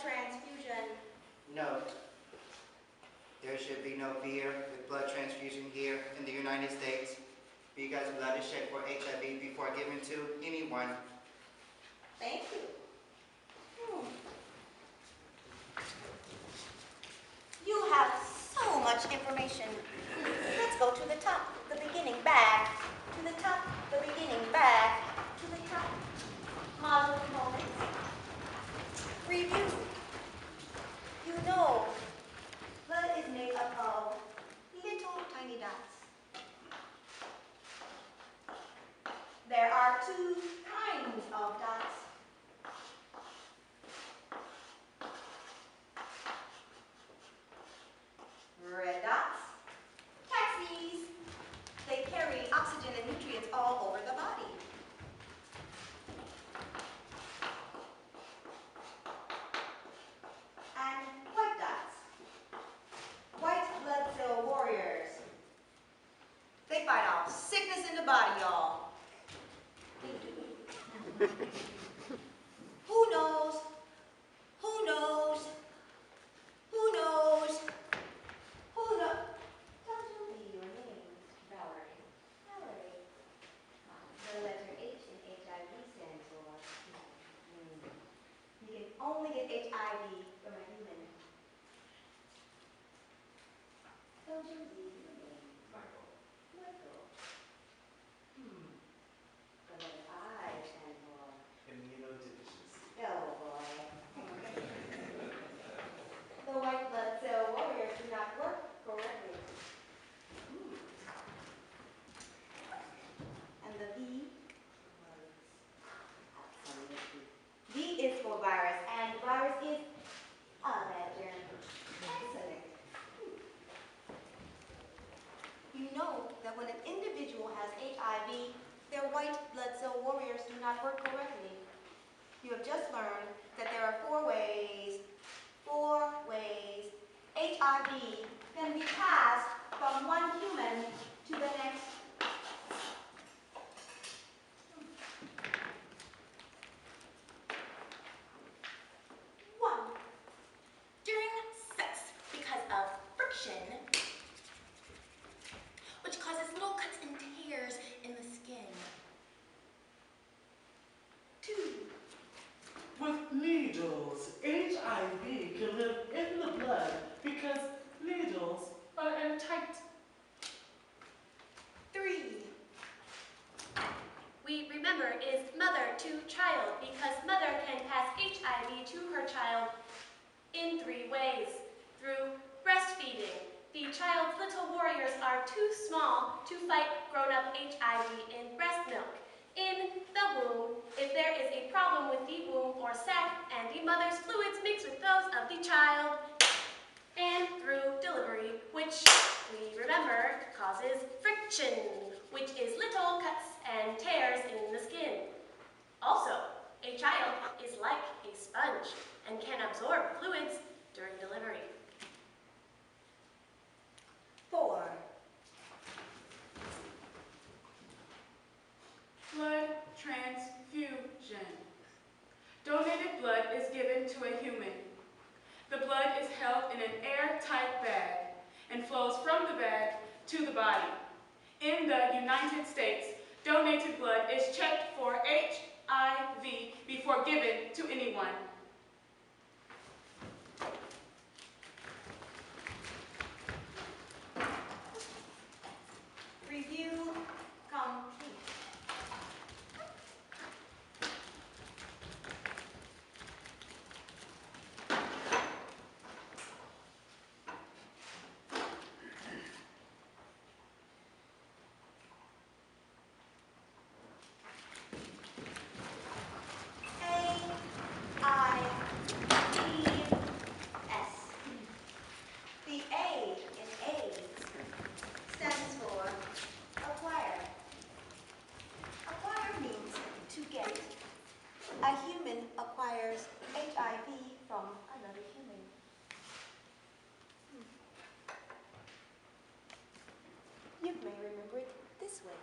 transfusion. Note, there should be no fear with blood transfusion here in the United States, because blood is checked for HIV before given to anyone. Thank you. You have so much information. Let's go to the top, the beginning, back, to the top, the beginning, back, to the top. Module components. Review. You know, blood is made up of little tiny dots. There are two kinds of dots. Red dots, taxis. They carry oxygen and nutrients all over the body. And white dots, white blood cell warriors. They fight off sickness in the body, y'all. Who knows? Who knows? Who knows? Who knows? Tell me your name. Valerie. Valerie. The letter H in HIV stands for. You can only get HIV from a human. Tell Josie your name. Michael. Michael. The letter I stands for. Immunodeficiency. Oh boy. The white blood cell warriors do not work correctly. And the V V is for virus, and virus is a bad germ. Excellent. You know that when an individual has HIV, their white blood cell warriors do not work correctly. You have just learned that there are four ways HIV can be passed from one human to the next. One, during sex because of friction, which causes little cuts and tears in the skin. Two, With needles, HIV can live in the blood because needles are airtight. three, We remember is mother to child because mother can pass HIV to her child in 3 ways. Through breastfeeding. The child's little warriors are too small to fight grown-up HIV in breast milk. In the womb, if there is a problem with the womb or sac and the mother's fluids mix with those of the child. And through delivery, which we remember causes friction, which is little cuts and tears in the skin. Also, a child is like a sponge and can absorb fluids during delivery. four, Blood transfusion. Donated blood is given to a human. The blood is held in an airtight bag and flows from the bag to the body. In the United States, donated blood is checked for HIV before given to anyone. review complete. The A in AIDS stands for acquire. Acquire means to get. A human acquires HIV from another human. You may remember it this way.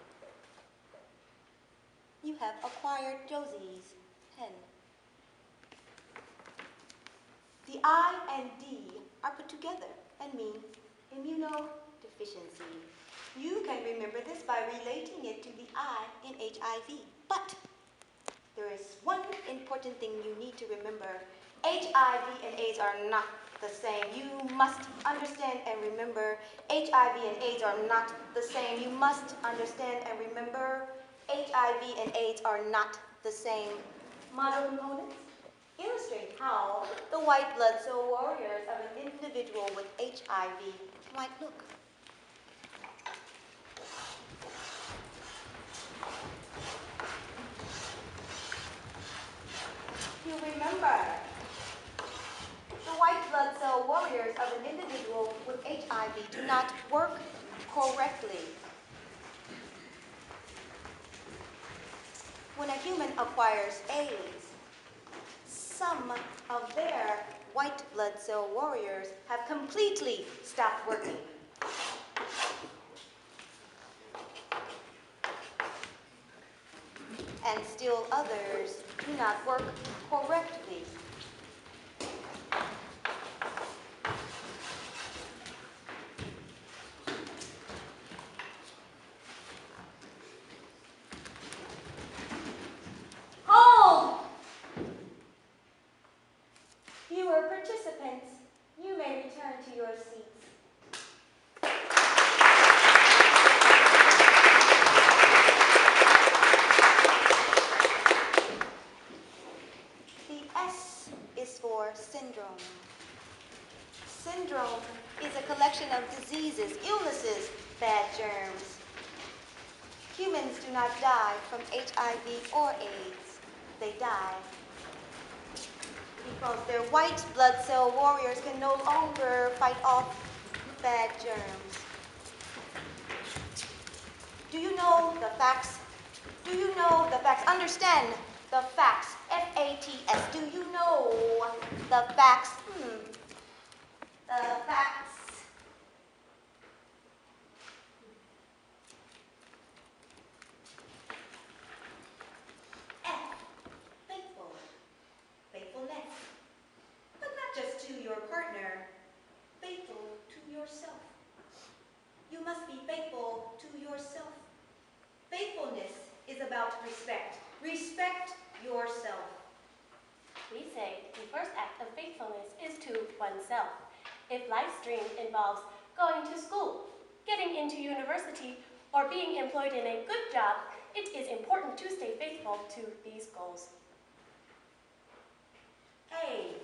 You have acquired Josie's pen. I and D are put together and mean immunodeficiency. You can remember this by relating it to the I in HIV. But there is one important thing you need to remember. HIV and AIDS are not the same. You must understand and remember HIV and AIDS are not the same. You must understand and remember HIV and AIDS are not the same. Model components illustrate how the white blood cell warriors of an individual with HIV might look. You remember, the white blood cell warriors of an individual with HIV do not work correctly. When a human acquires AIDS, some of their white blood cell warriors have completely stopped working. And still others do not work correctly. Hold! Fewer participants, you may return to your seats. The S is for syndrome. Syndrome is a collection of diseases, illnesses, bad germs. Humans do not die from HIV or AIDS. They die because their white blood cell warriors can no longer fight off bad germs. Do you know the facts? Do you know the facts? Understand the facts. F-A-T-S. Do you know the facts? The facts. F. Faithful. Faithfulness. But not just to your partner. Faithful to yourself. You must be faithful to yourself. Faithfulness is about respect. Respect yourself. We say the first act of faithfulness is to oneself. If life's dream involves going to school, getting into university, or being employed in a good job, it is important to stay faithful to these goals. A.